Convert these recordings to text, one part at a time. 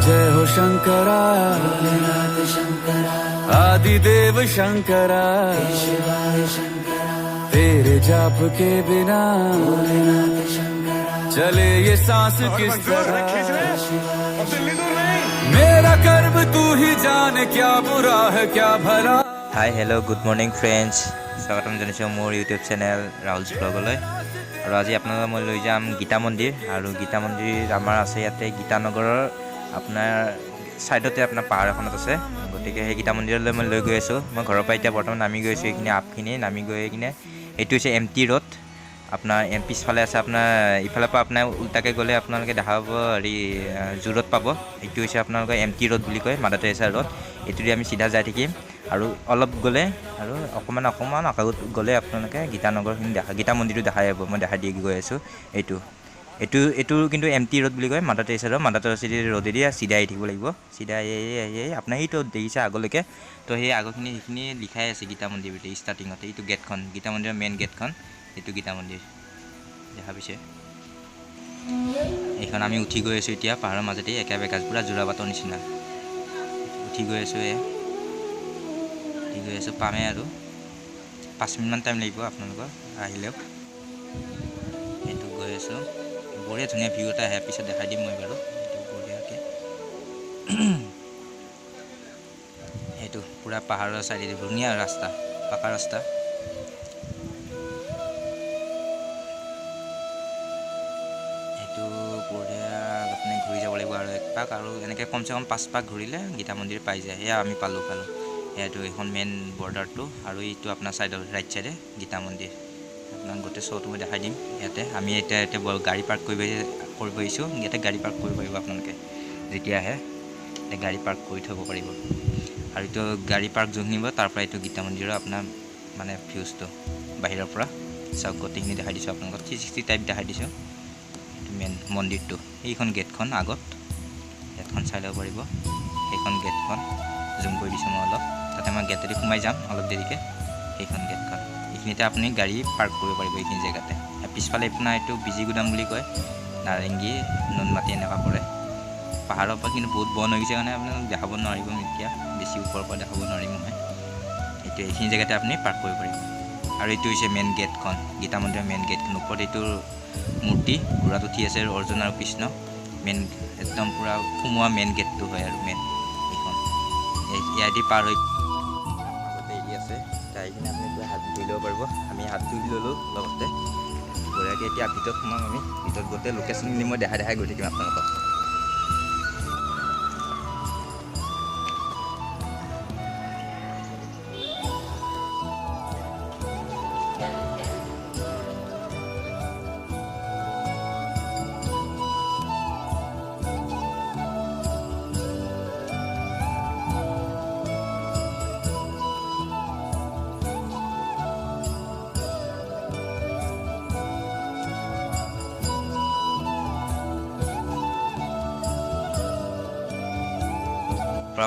जय हो शंकरा भोलेनाथ शंकरा आदिदेव शंकरा शिवाय शंकरा तेरे जाप के बिना भोलेनाथ शंकरा चले ये सांस किस तरह मेरा कर्म तू ही जाने क्या बुरा है क्या भला। Hi hello good morning friends स्वागतम जानिছোঁ মোৰ ইউটিউব চেনেল ৰাহুলছ ব্লগলৈ আৰু আজি আপোনালোকক মই লৈ যাম গীতা মন্দিৰ আৰু গীতা মন্দিৰ আমাৰ আছে ইয়াতে গীতানগৰৰ আপোনাৰ সাইডতে আপোনাৰ পাহাৰ এখনত আছে গতিকে সেই গীতা মন্দিৰলৈ মই লৈ গৈ আছোঁ মই ঘৰৰ পৰা এতিয়া বৰ্তমান নামি গৈছোঁ এইখিনি আপখিনি নামি গৈ কিনে এইটো হৈছে এমটি ৰোড আপোনাৰ পিছফালে আছে আপোনাৰ ইফালৰ পৰা আপোনাৰ উল্টাকৈ গ'লে আপোনালোকে দেখা পাব হেৰি জোৰত পাব এইটো হৈছে আপোনালোকে এমটি ৰোড বুলি কয় মাদাৰ টেৰেছা ৰোড এইটোদি আমি চিধা যাই থাকিম আৰু অলপ গ'লে আৰু অকমান আগত গ'লে আপোনালোকে গীতানগৰখিনি গীতা মন্দিৰটো দেখাই পাব মই দেখাই দি গৈ আছোঁ এইটো কিন্তু এমটি ৰোড বুলি কয় মাদাৰ টেৰেছা ৰোডেদি চিধা আহি থাকিব লাগিব চিধা আহি আপোনাৰ এইটো দেখিছে আগলৈকে তো সেই আগৰখিনি সেইখিনি লিখাই আছে গীতা মন্দিৰ বুলি ষ্টাৰ্টিঙতে এইটো গেটখন গীতা মন্দিৰৰ মেইন গেটখন এইটো গীতা মন্দিৰ দেখা পাইছে এইখন আমি উঠি গৈ আছোঁ এতিয়া পাহাৰৰ মাজতে একেবাৰে গাছ পুৰা যোৰাবাটৰ নিচিনা উঠি গৈ আছোঁ গৈ আছোঁ পামে আৰু 5 মিনিটমান টাইম লাগিব আপোনালোকৰ আহিলেও এইটো গৈ আছোঁ বঢ়িয়া ধুনীয়া ভিউ এটা আহে পিছত দেখাই দিম মই বাৰু এইটো বঢ়িয়াকৈ সেইটো পূৰা পাহাৰৰ চাইডেদি ধুনীয়া ৰাস্তা পাকা ৰাস্তা এইটো বঢ়িয়া আপুনি ঘূৰি যাব লাগিব আৰু 1 পাক আৰু এনেকৈ কমচে কম 5 পাক ঘূৰিলে গীতা মন্দিৰ পাই যায় সেয়া আমি পালোঁ এইটো এখন মেইন বৰ্ডাৰটো আৰু এইটো আপোনাৰ চাইডৰ ৰাইট চাইডে গীতা মন্দিৰ আপোনাক গোটেই শ্ব'টো মই দেখাই দিম ইয়াতে আমি এতিয়া গাড়ী পাৰ্ক কৰিব আহিছোঁ ইয়াতে গাড়ী পাৰ্ক কৰিব পাৰিব আপোনালোকে যেতিয়া আহে গাড়ী পাৰ্ক কৰি থ'ব পাৰিব আৰু এইটো গাড়ী পাৰ্ক যোন নিব তাৰ পৰা এইটো গীতা মন্দিৰৰ আপোনাৰ মানে ভিউজটো বাহিৰৰ পৰা চাওক গোটেইখিনি দেখাই দিছোঁ আপোনালোকক 360 টাইপ দেখাই দিছোঁ এইটো মেইন মন্দিৰটো এইখন গেটখন আগত গেটখন চাই ল'ব পাৰিব সেইখন গেটখন জুম কৰি দিছোঁ মই অলপ তাতে মই গেটেদি সোমাই যাম অলপ দেৰিকৈ সেইখন গেটখন এইখিনিতে আপুনি গাড়ী পাৰ্ক কৰিব পাৰিব এইখিনি জেগাতে পিছফালে আপোনাৰ এইটো বিজি গুদাম বুলি কয় নাৰেংগী নুনমাটি এনেকুৱা পৰে পাহাৰৰ পৰা কিন্তু বহুত বন হৈ গৈছে কাৰণে আপোনালোক দেখাব নোৱাৰিব এতিয়া বেছি ওপৰৰ পৰা দেখাব নোৱাৰিম মই এইটো এইখিনি জেগাতে আপুনি পাৰ্ক কৰিব পাৰিব আৰু এইটো হৈছে মেইন গেটখন গীতা মন্দিৰৰ মেইন গেটখন ওপৰত এইটোৰ মূৰ্তি ঘোঁৰাত উঠি আছে অৰ্জুন আৰু কৃষ্ণ মেইন একদম পূৰা সোমোৱা মেইন গেটটো হয় আৰু মেইন এইখন ইয়াদি পাৰ হৈ আগতে এৰি আছে তাই কিনে আপুনি পুৰা হাত ধুই ল'ব পাৰিব আমি হাত ধুই ল'লোঁ লগতে বঢ়িয়াকৈ এতিয়া ভিতৰত সোমাম আমি ভিতৰত গোটেই লোকেশ্যনখিনি মই দেখাই গৈ থাকিম আপোনালোকক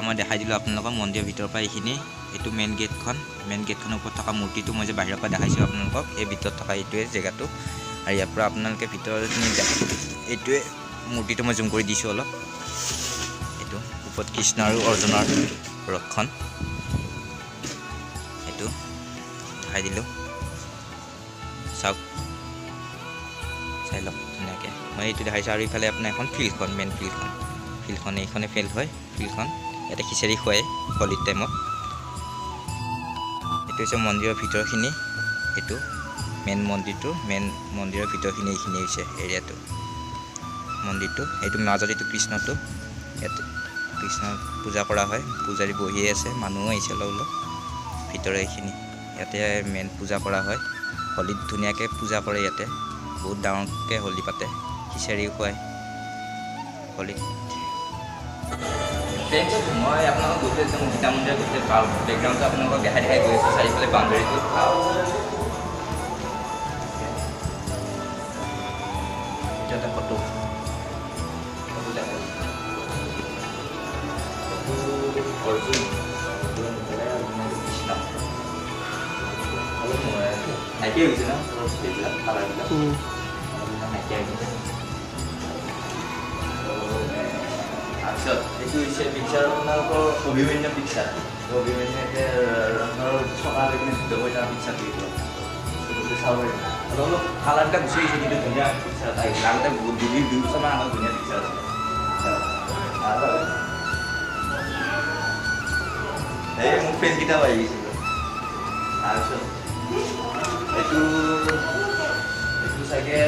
মই দেখাই দিলোঁ আপোনালোকক মন্দিৰৰ ভিতৰৰ পৰা এইখিনি এইটো মেইন গেটখনৰ ওপৰত থকা মূৰ্তিটো মই যে বাহিৰৰ পৰা দেখাইছোঁ আপোনালোকক এই ভিতৰত থকা এইটোৱে জেগাটো আৰু ইয়াৰ পৰা আপোনালোকে ভিতৰখিনি এইটোৱে মূৰ্তিটো মই জুম কৰি দিছোঁ অলপ এইটো ওপৰত কৃষ্ণ আৰু অৰ্জুনৰ ৰথখন এইটো দেখাই দিলোঁ চাওক চাই লওক ধুনীয়াকৈ মই এইটো দেখাইছোঁ আৰু ইফালে আপোনাৰ এখন ফিল্ডখন মেইন ফিল্ডখন এইখনে ফিল্ড হয় ফিল্ডখন ইয়াতে খিচাৰি খুৱাই হলিৰ টাইমত এইটো হৈছে মন্দিৰৰ ভিতৰখিনি এইটো মেইন মন্দিৰৰ ভিতৰখিনি এইখিনি হৈছে এৰিয়াটো মন্দিৰটো এইটো মাজত এইটো কৃষ্ণটো ইয়াতে কৃষ্ণ পূজা কৰা হয় পূজাৰী বহিয়ে আছে মানুহো আহিছে অলপ ভিতৰৰ এইখিনি ইয়াতে মেইন পূজা কৰা হয় হলিত ধুনীয়াকৈ পূজা কৰে ইয়াতে বহুত ডাঙৰকৈ হলি পাতে খিচাৰিও খুৱায় হলিত মই আপোনালোকক গোটেই গীতা মন্দিৰৰ গোটেই বেকগ্ৰাউণ্ডটো আপোনালোকক দেখাই গৈ আছোঁ চাৰিওফালে বাউণ্ডেৰীটো এটা ফটো অৰ্জুন কৃষ্ণ নাইকিয়া হৈছে ন এইবিলাক কালাৰবিলাক নাইকিয়া হৈছে পিছত এইটো হৈছে পিকচাৰ আপোনালোকৰ অভিমন্যু পিকচাৰ অভিমন্যুকে চকা লৈ কিনে ভিডিঅ' কৰি তাৰ পিকচাৰটো চাব পাৰিব অলপ কালাৰটা গুচি আহিছে কিন্তু ধুনীয়া পিকচাৰ এটা আহিছে আগতে 2 বছৰমান আগত ধুনীয়া পিকচাৰ আছিলে এই মোৰ ফ্ৰেণ্ডকেইটাও আহি গৈছিল তাৰপিছত এইটো চাগে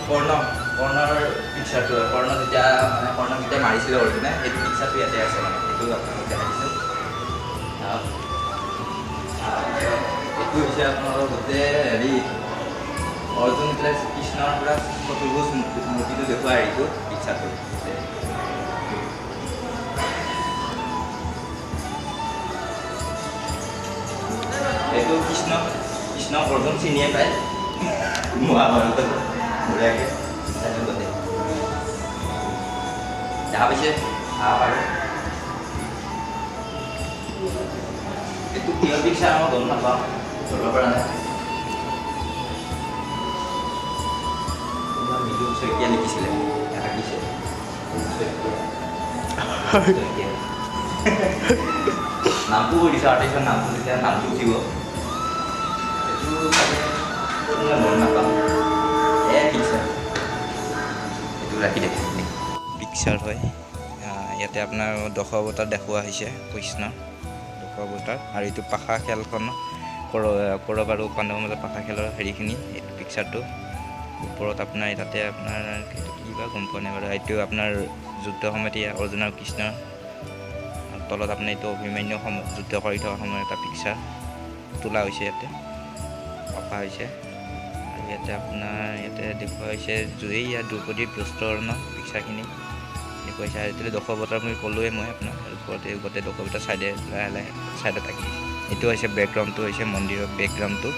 কৰ্ণৰ পিকচাৰটো কৰ্ণ যেতিয়া মানে কৰ্ণক যেতিয়া মাৰিছিলে অৰ্জুনে সেইটো পিকচাৰটো ইয়াতে আছে মানে সেইটো আপোনালোক দেখাই দিছোঁ এইটো হৈছে আপোনালোকৰ গোটেই হেৰি অৰ্জুন কৃষ্ণৰ পৰা চতুৰ্ভুজ মূৰ্তিটো দেখুওৱা হেৰিটো পিকচাৰটো এইটো কৃষ্ণ অৰ্জুন চিনিয়ে পায় মহাভাৰতত বঢ়িয়াকৈ দেখা পাইছে আৰু এইটো কিয় পিকচাৰ মই গম নাপাওঁ ধৰিব পৰা নাই মৃদু শইকীয়া লিখিছিলে আঁকিছে নামটো কৈ দিছোঁ আৰ্টিষ্টৰ নামটো যেতিয়া নামটো উঠিব এইটো মন নাপাওঁ পিকচাৰ এইটো ৰাখি দে পিকচাৰ হয় ইয়াতে আপোনাৰ 10 অৱতাৰ দেখুওৱা হৈছে কৃষ্ণৰ 10 অৱতাৰ আৰু এইটো পাশা খেলখন কৌৰৱ আৰু পাণ্ডৱৰ মাজত পাশা খেলৰ হেৰিখিনি এইটো পিকচাৰটো ওপৰত আপোনাৰ তাতে আপোনাৰ কিবা গম পোৱা নাই বাৰু এইটো আপোনাৰ যুদ্ধ সময়ত অৰ্জুন আৰু কৃষ্ণৰ তলত আপোনাৰ এইটো অভিমন্যু যুদ্ধ কৰি থকা সময়ৰ এটা পিকচাৰ তোলা হৈছে ইয়াতে অঁকা হৈছে আৰু ইয়াতে আপোনাৰ ইয়াতে দেখুওৱা হৈছে ইয়াত দ্ৰৌপদীৰ বস্ত্ৰবৰ্ণ পিকচাৰখিনি দেখুওৱা হৈছে আৰু এতিয়া 10 অৱতাৰ মই ক'লোৱে মই আপোনাৰ ওপৰতে গোটেই 10 অৱতাৰ লাহে লাহে ছাইডত আঁকি এইটো হৈছে বেকগ্ৰাউণ্ডটো হৈছে মন্দিৰৰ বেকগ্ৰাউণ্ডটো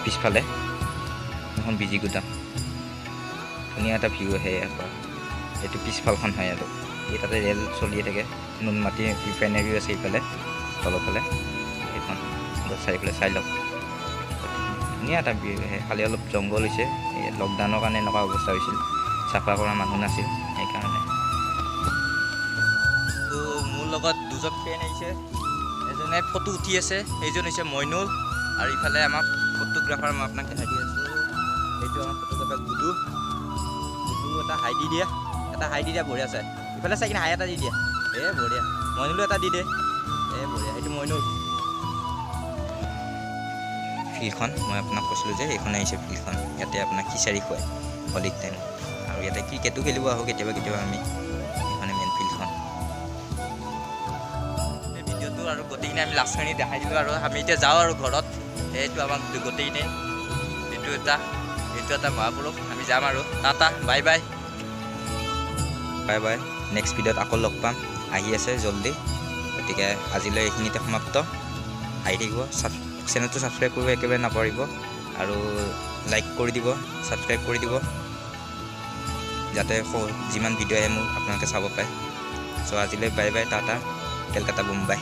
পিছফালে এখন বিজি গুদাম ধুনীয়া এটা ভিউ আহে ইয়াৰ পৰা এইটো পিছফালখন হয় আৰু এই তাতে ৰেল চলিয়ে থাকে নুনমাটি ৰিফাইনেৰীও আছে এইফালে তলফালে এইখন চাৰিফালে চাই লওক ধুনীয়া এটা ভিউ আহে খালি অলপ জংঘল হৈছে এই লকডাউনৰ কাৰণে এনেকুৱা অৱস্থা হৈছিল চাফা কৰা মানুহ নাছিল সেইকাৰণে তো মোৰ লগত দুজন ফ্ৰেণ্ড আহিছে এজনে ফটো উঠি আছে সেইজন হৈছে মইনুল আৰু ইফালে আমাক ফটোগ্ৰাফাৰ মই আপোনাক দেখাই দি আছোঁ এইটো আমাৰ ফটোগ্ৰাফাৰ গুডু এটা হাই দি দিয়া বঢ়িয়া চাই ইফালে চাই কিনে হাই এটা দি দিয়া বঢ়িয়া মইনুলো এটা দি দে বঢ়িয়া এইটো মইনুল ফিল্ডখন মই আপোনাক কৈছিলোঁ যে এইখন আহিছে ফিল্ডখন ইয়াতে আপোনাক খিচাৰি খুৱাই হলিৰ টাইম আৰু ইয়াতে ক্ৰিকেটো খেলিব আহোঁ কেতিয়াবা আমি এইখনে মেইন ফিল্ডখন এই ভিডিঅ'টো আৰু গোটেইখিনি আমি লাষ্টখিনি দেখাই দিলোঁ আৰু আমি এতিয়া যাওঁ আৰু ঘৰত এইটো আমাক গোটেইখিনি এইটো এটা মহাপুৰুষ আমি যাম আৰু টাটা বাই বাই নেক্সট ভিডিঅ'ত আকৌ লগ পাম আহি আছে জল্দি গতিকে আজিলৈ এইখিনিতে সমাপ্ত আহি থাকিব চেনেলটো ছাবস্ক্ৰাইব কৰিব একেবাৰে নাপাহৰিব আৰু লাইক কৰি দিব ছাবস্ক্ৰাইব কৰি দিব যাতে যিমান ভিডিঅ' আহে মোৰ আপোনালোকে চাব পাৰে চ' আজিলৈ বাই বাই টাটা কেলকাতা মুম্বাই